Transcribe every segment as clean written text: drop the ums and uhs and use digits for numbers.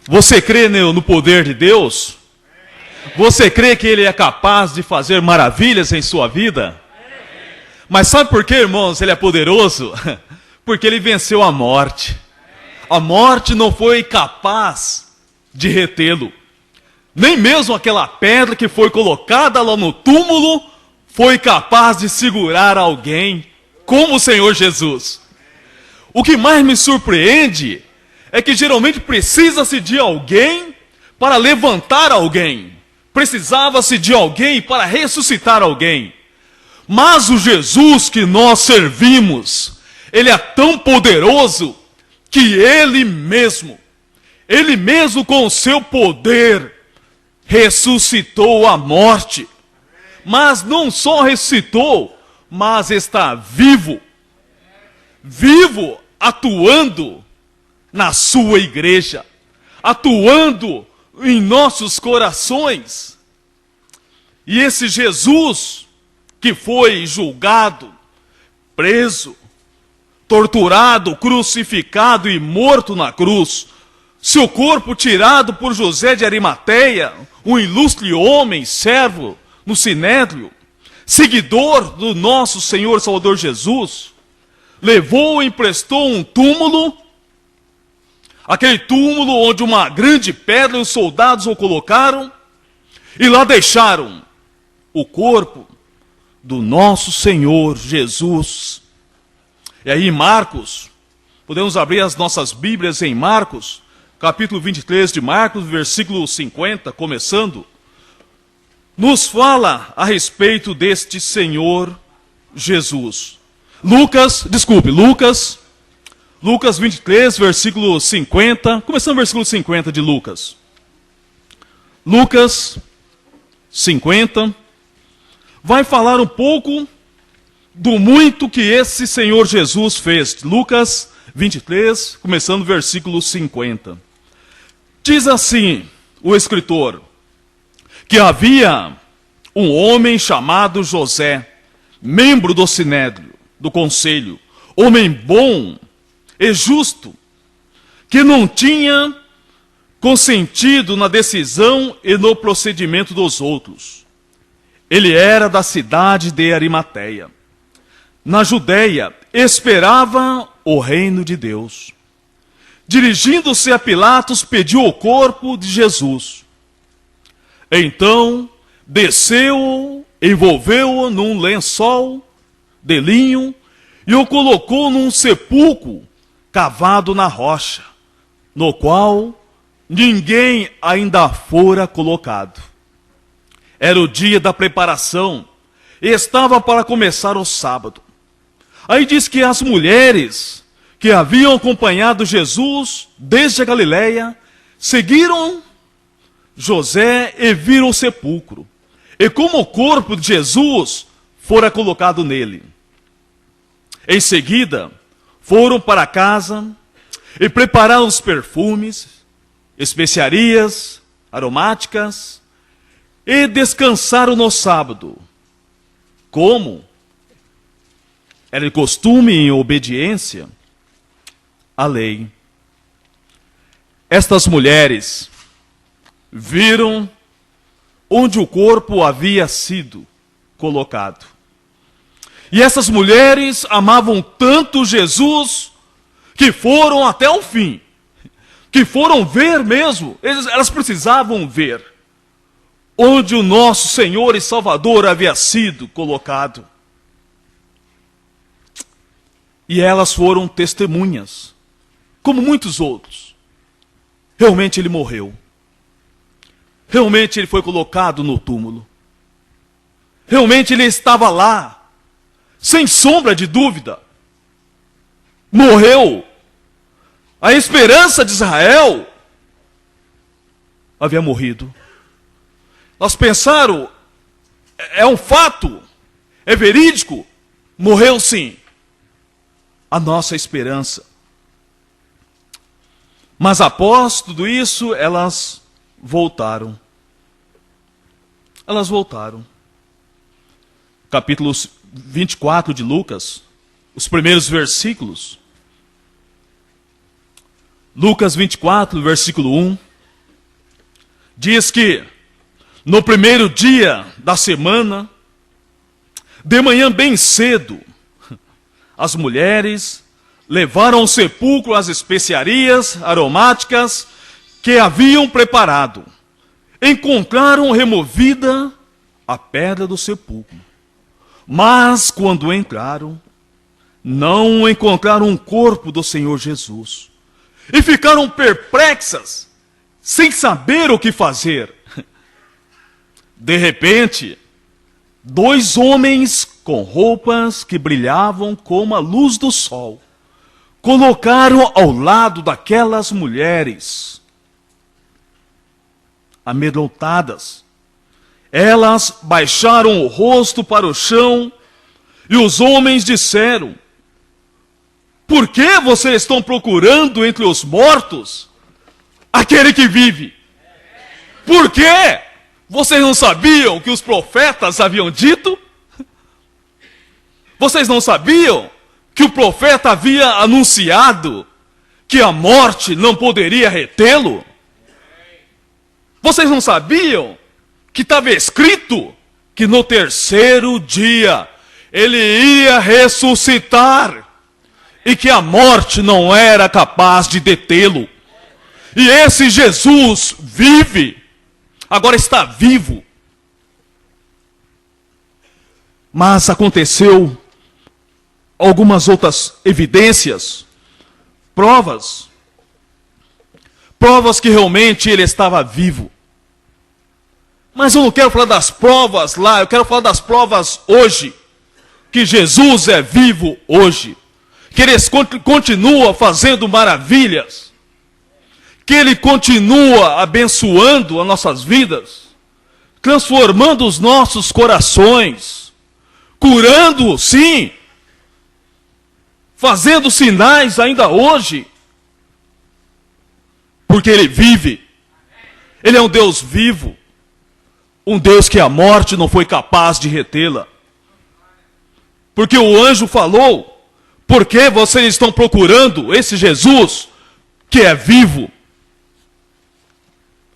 Você crê no poder de Deus? Você crê que Ele é capaz de fazer maravilhas em sua vida? Mas sabe por que, irmãos, Ele é poderoso? Porque Ele venceu a morte. A morte não foi capaz de retê-lo. Nem mesmo aquela pedra que foi colocada lá no túmulo foi capaz de segurar alguém como o Senhor Jesus. O que mais me surpreende é que geralmente precisa-se de alguém para levantar alguém. Precisava-se de alguém para ressuscitar alguém. Mas o Jesus que nós servimos, Ele é tão poderoso que Ele mesmo com o seu poder, ressuscitou a morte. Mas não só ressuscitou, mas está vivo. Vivo, atuando na sua igreja, atuando em nossos corações. E esse Jesus que foi julgado, preso, torturado, crucificado e morto na cruz, seu corpo tirado por José de Arimateia, um ilustre homem, servo no Sinédrio, seguidor do nosso Senhor Salvador Jesus, levou e emprestou um túmulo, aquele túmulo onde uma grande pedra os soldados o colocaram, e lá deixaram o corpo do nosso Senhor Jesus. E aí em Marcos, podemos abrir as nossas Bíblias em Marcos, capítulo 23 de Marcos, versículo 50, começando, nos fala a respeito deste Senhor Jesus. Lucas 23, versículo 50, começando o versículo 50 de Lucas. Lucas 50, vai falar um pouco do muito que esse Senhor Jesus fez. Lucas 23, começando o versículo 50. Diz assim o escritor, que havia um homem chamado José, membro do Sinédrio, do conselho, homem bom e justo, que não tinha consentido na decisão e no procedimento dos outros. Ele era da cidade de Arimateia, na Judéia, esperava o reino de Deus. Dirigindo-se a Pilatos, pediu o corpo de Jesus. Então, desceu-o, envolveu-o num lençol de linho e o colocou num sepulcro cavado na rocha, no qual ninguém ainda fora colocado. Era o dia da preparação e estava para começar o sábado. Aí diz que as mulheres que haviam acompanhado Jesus desde a Galileia seguiram José e viram o sepulcro, e como o corpo de Jesus fora colocado nele. Em seguida, foram para casa e prepararam os perfumes, especiarias aromáticas, e descansaram no sábado, como era de costume em obediência à lei. Estas mulheres viram onde o corpo havia sido colocado. E essas mulheres amavam tanto Jesus que foram até o fim, que foram ver mesmo, elas precisavam ver onde o nosso Senhor e Salvador havia sido colocado. E elas foram testemunhas, como muitos outros. Realmente ele morreu. Realmente ele foi colocado no túmulo. Realmente ele estava lá, sem sombra de dúvida. Morreu. A esperança de Israel havia morrido. Nós pensaram, é um fato, é verídico, morreu sim. A nossa esperança. Mas após tudo isso, elas voltaram. Elas voltaram. Capítulo 24 de Lucas, os primeiros versículos. Lucas 24, versículo 1. Diz que no primeiro dia da semana, de manhã bem cedo, as mulheres levaram ao sepulcro as especiarias aromáticas que haviam preparado. Encontraram removida a pedra do sepulcro. Mas quando entraram, não encontraram o corpo do Senhor Jesus. E ficaram perplexas, sem saber o que fazer. De repente, 2 homens com roupas que brilhavam como a luz do sol colocaram ao lado daquelas mulheres, amedrontadas. Elas baixaram o rosto para o chão e os homens disseram: por que vocês estão procurando entre os mortos aquele que vive? Por quê? Vocês não sabiam que os profetas haviam dito? Vocês não sabiam que o profeta havia anunciado que a morte não poderia retê-lo? Vocês não sabiam que estava escrito que no terceiro dia ele ia ressuscitar e que a morte não era capaz de detê-lo? E esse Jesus vive, agora está vivo. Mas aconteceu algumas outras evidências, provas que realmente ele estava vivo. Mas eu não quero falar das provas lá, eu quero falar das provas hoje, que Jesus é vivo hoje, que ele continua fazendo maravilhas, que ele continua abençoando as nossas vidas, transformando os nossos corações, curando, sim, fazendo sinais ainda hoje, porque ele vive. Ele é um Deus vivo, um Deus que a morte não foi capaz de retê-la. Porque o anjo falou: por que vocês estão procurando esse Jesus que é vivo,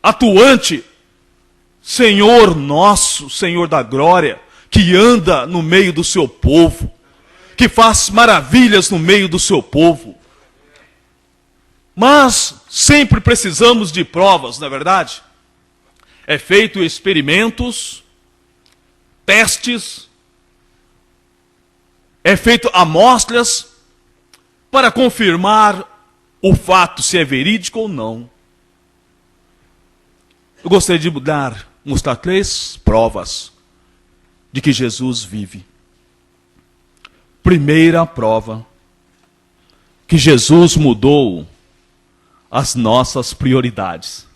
atuante, Senhor nosso, Senhor da glória, que anda no meio do seu povo, que faz maravilhas no meio do seu povo. Mas sempre precisamos de provas, não é verdade? É feito experimentos, testes, é feito amostras para confirmar o fato, se é verídico ou não. Eu gostaria de mostrar 3 provas de que Jesus vive. Primeira prova, que Jesus mudou as nossas prioridades.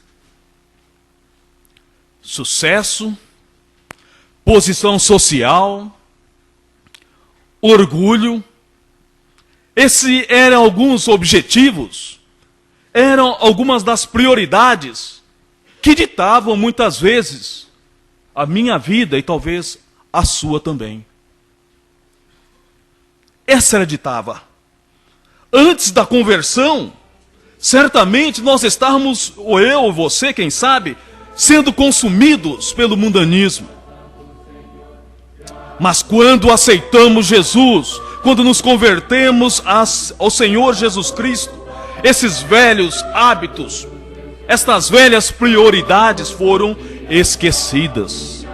Sucesso, posição social, orgulho. Esses eram alguns objetivos, eram algumas das prioridades que ditavam muitas vezes a minha vida e talvez a sua também. Essa era ditava. Antes da conversão, certamente nós estávamos, ou eu ou você, quem sabe, sendo consumidos pelo mundanismo. Mas quando aceitamos Jesus, quando nos convertemos ao Senhor Jesus Cristo, esses velhos hábitos, estas velhas prioridades foram esquecidas.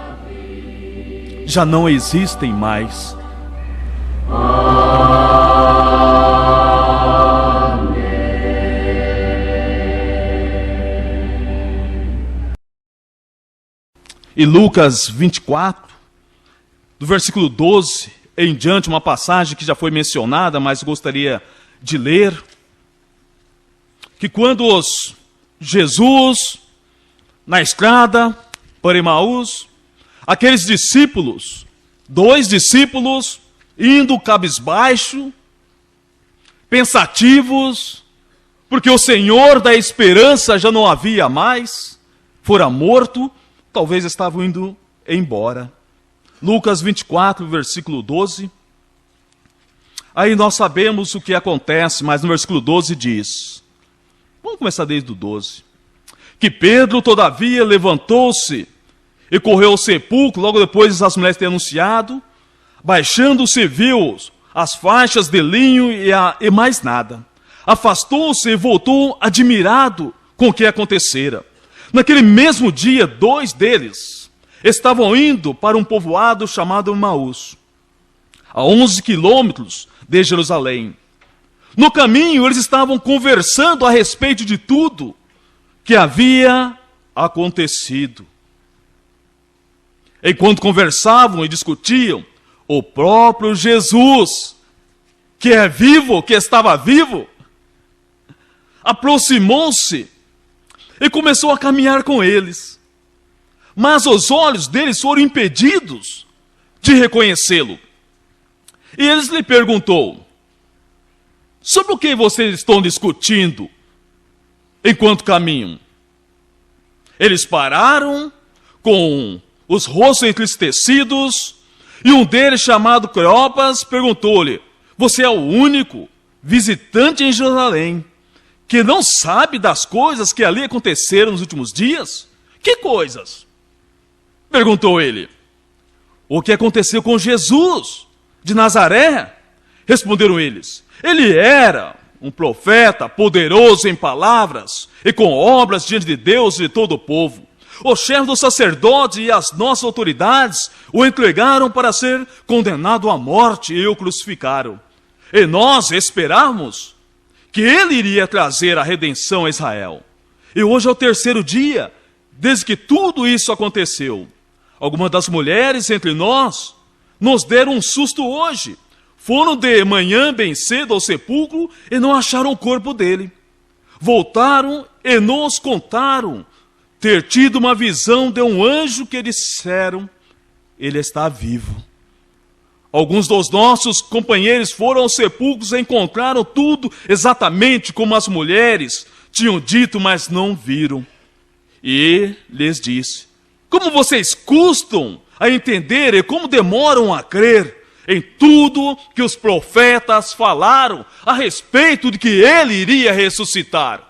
Já não existem mais. E Lucas 24, do versículo 12 em diante, uma passagem que já foi mencionada, mas gostaria de ler, que quando Jesus, na estrada para Emaús, aqueles discípulos, 2 discípulos, indo cabisbaixo, pensativos, porque o Senhor da esperança já não havia mais, fora morto, talvez estavam indo embora. Lucas 24, versículo 12. Aí nós sabemos o que acontece, mas no versículo 12 diz, vamos começar desde o 12, que Pedro, todavia, levantou-se e correu ao sepulcro, logo depois as mulheres terem anunciado. Baixando-se, viu as faixas de linho e mais nada. Afastou-se e voltou admirado com o que acontecera. Naquele mesmo dia, 2 deles estavam indo para um povoado chamado Emaús, a 11 quilômetros de Jerusalém. No caminho, eles estavam conversando a respeito de tudo que havia acontecido. Enquanto conversavam e discutiam, o próprio Jesus, que é vivo, que estava vivo, aproximou-se e começou a caminhar com eles. Mas os olhos deles foram impedidos de reconhecê-lo. E eles lhe perguntou: sobre o que vocês estão discutindo enquanto caminham? Eles pararam com os rostos entristecidos, e um deles, chamado Cleopas, perguntou-lhe: você é o único visitante em Jerusalém que não sabe das coisas que ali aconteceram nos últimos dias? Que coisas? Perguntou ele. O que aconteceu com Jesus de Nazaré? Responderam eles. Ele era um profeta poderoso em palavras e com obras diante de Deus e de todo o povo. Os chefes dos sacerdotes e as nossas autoridades o entregaram para ser condenado à morte e o crucificaram. E nós esperávamos que ele iria trazer a redenção a Israel. E hoje é o 3º dia desde que tudo isso aconteceu. Algumas das mulheres entre nós nos deram um susto hoje. Foram de manhã bem cedo ao sepulcro e não acharam o corpo dele. Voltaram e nos contaram ter tido uma visão de um anjo que disseram: ele está vivo. Alguns dos nossos companheiros foram aos sepulcros e encontraram tudo exatamente como as mulheres tinham dito, mas não viram. E lhes disse: como vocês custam a entender e como demoram a crer em tudo que os profetas falaram a respeito de que ele iria ressuscitar,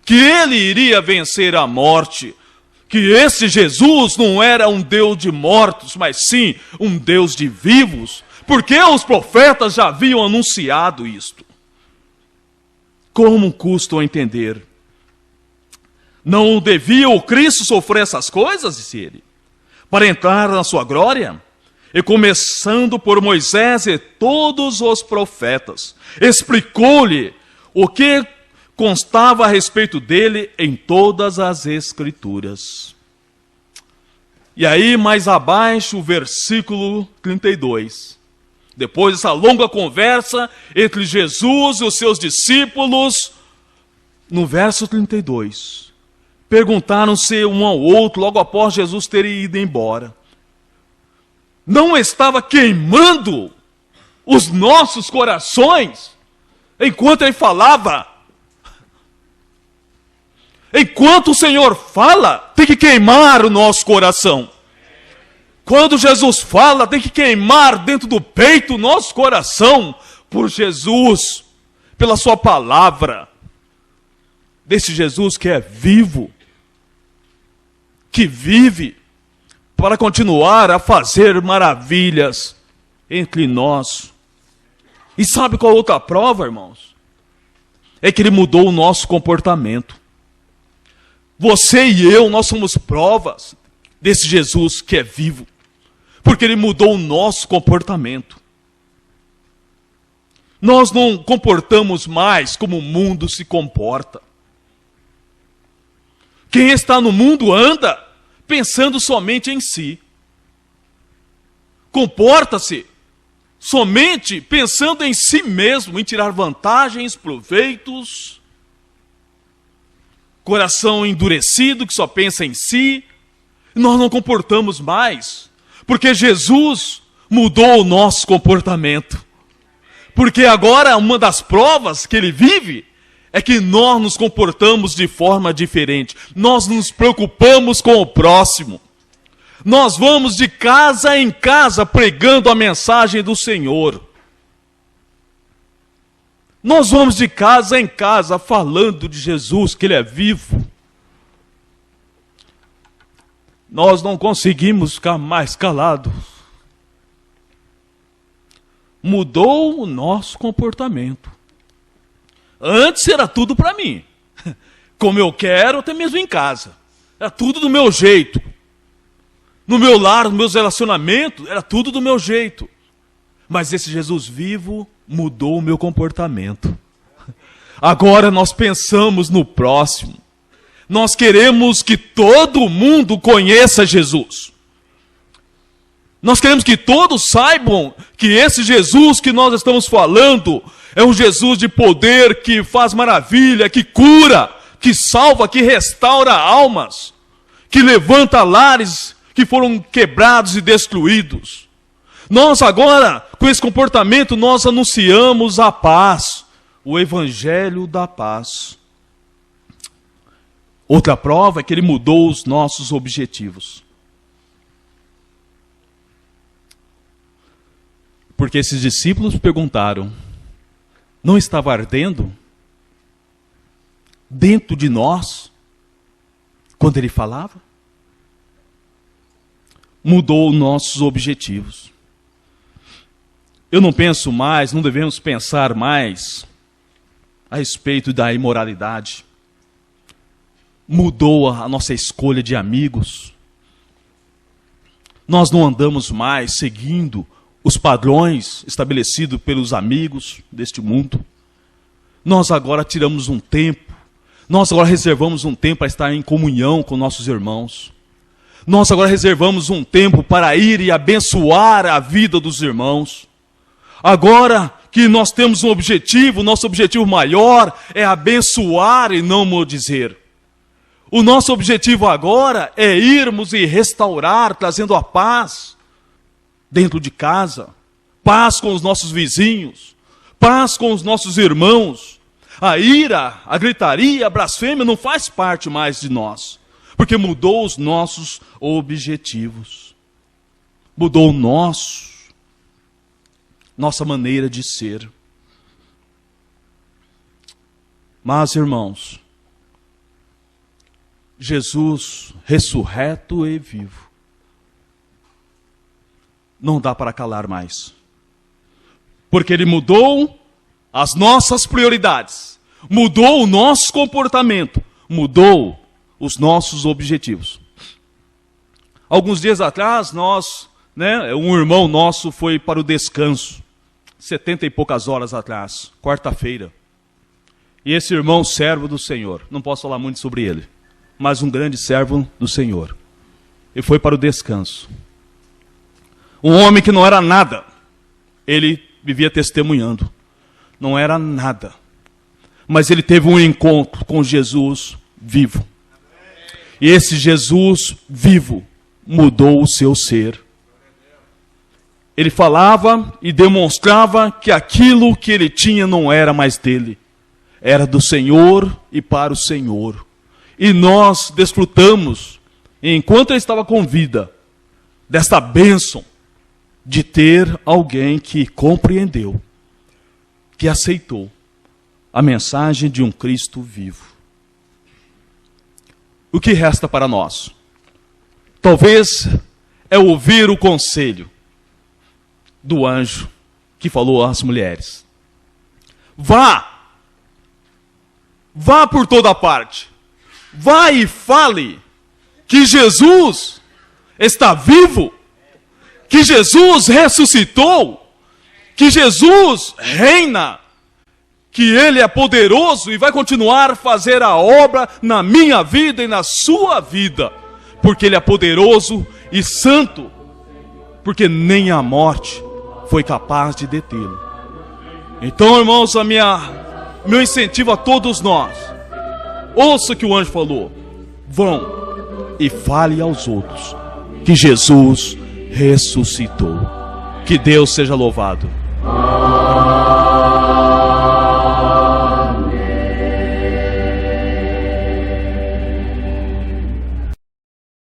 que ele iria vencer a morte, que esse Jesus não era um Deus de mortos, mas sim um Deus de vivos, porque os profetas já haviam anunciado isto. Como custam a entender? Não devia o Cristo sofrer essas coisas, disse ele, para entrar na sua glória? E começando por Moisés e todos os profetas, explicou-lhe o que constava a respeito dele em todas as Escrituras. E aí, mais abaixo, o versículo 32. Depois dessa longa conversa entre Jesus e os seus discípulos, no verso 32, perguntaram-se um ao outro, logo após Jesus ter ido embora: não estava queimando os nossos corações enquanto ele falava? Enquanto o Senhor fala, tem que queimar o nosso coração. Quando Jesus fala, tem que queimar dentro do peito o nosso coração por Jesus, pela sua palavra. Desse Jesus que é vivo, que vive para continuar a fazer maravilhas entre nós. E sabe qual a outra prova, irmãos? É que ele mudou o nosso comportamento. Você e eu, nós somos provas desse Jesus que é vivo, porque ele mudou o nosso comportamento. Nós não comportamos mais como o mundo se comporta. Quem está no mundo anda pensando somente em si. Comporta-se somente pensando em si mesmo, em tirar vantagens, proveitos. Coração endurecido que só pensa em si. Nós não comportamos mais, porque Jesus mudou o nosso comportamento. Porque agora uma das provas que ele vive é que nós nos comportamos de forma diferente. Nós nos preocupamos com o próximo. Nós vamos de casa em casa pregando a mensagem do Senhor. Nós vamos de casa em casa falando de Jesus, que ele é vivo. nós não conseguimos ficar mais calados. Mudou o nosso comportamento. Antes era tudo para mim. Como eu quero, até mesmo em casa. Era tudo do meu jeito. No meu lar, nos meus relacionamentos, era tudo do meu jeito. Mas esse Jesus vivo mudou o meu comportamento. Agora nós pensamos no próximo. Nós queremos que todo mundo conheça Jesus. Nós queremos que todos saibam que esse Jesus que nós estamos falando é um Jesus de poder, que faz maravilha, que cura, que salva, que restaura almas, que levanta lares que foram quebrados e destruídos. Nós agora, com esse comportamento, nós anunciamos a paz, o evangelho da paz. Outra prova é que ele mudou os nossos objetivos. Porque esses discípulos perguntaram: não estava ardendo dentro de nós quando ele falava? Mudou os nossos objetivos. Eu não penso mais, não devemos pensar mais a respeito da imoralidade. Mudou a nossa escolha de amigos. Nós não andamos mais seguindo os padrões estabelecidos pelos amigos deste mundo. Nós agora tiramos um tempo, nós agora reservamos um tempo para estar em comunhão com nossos irmãos. Nós agora reservamos um tempo para ir e abençoar a vida dos irmãos. Agora que nós temos um objetivo, nosso objetivo maior é abençoar e não maldizer. O nosso objetivo agora é irmos e restaurar, trazendo a paz dentro de casa, paz com os nossos vizinhos, paz com os nossos irmãos. A ira, a gritaria, a blasfêmia não faz parte mais de nós, porque mudou os nossos objetivos. Mudou nossa maneira de ser. Mas, irmãos, Jesus ressurreto e vivo, não dá para calar mais. Porque ele mudou as nossas prioridades, mudou o nosso comportamento, mudou os nossos objetivos. Alguns dias atrás, um irmão nosso foi para o descanso, 70 e poucas horas atrás, quarta-feira. E esse irmão, servo do Senhor, não posso falar muito sobre ele, mas um grande servo do Senhor, ele foi para o descanso. Um homem que não era nada, ele vivia testemunhando, não era nada, mas ele teve um encontro com Jesus vivo. E esse Jesus vivo mudou o seu ser. Ele falava e demonstrava que aquilo que ele tinha não era mais dele, era do Senhor e para o Senhor. E nós desfrutamos, enquanto ele estava com vida, desta bênção de ter alguém que compreendeu, que aceitou a mensagem de um Cristo vivo. O que resta para nós? Talvez é ouvir o conselho do anjo que falou às mulheres. Vá por toda parte, vá e fale que Jesus está vivo, que Jesus ressuscitou, que Jesus reina, que Ele é poderoso e vai continuar a fazer a obra na minha vida e na sua vida, porque Ele é poderoso e santo, porque nem a morte foi capaz de detê-lo. Então, irmãos, meu incentivo a todos nós, ouça o que o anjo falou, vão e fale aos outros que Jesus ressuscitou. Que Deus seja louvado.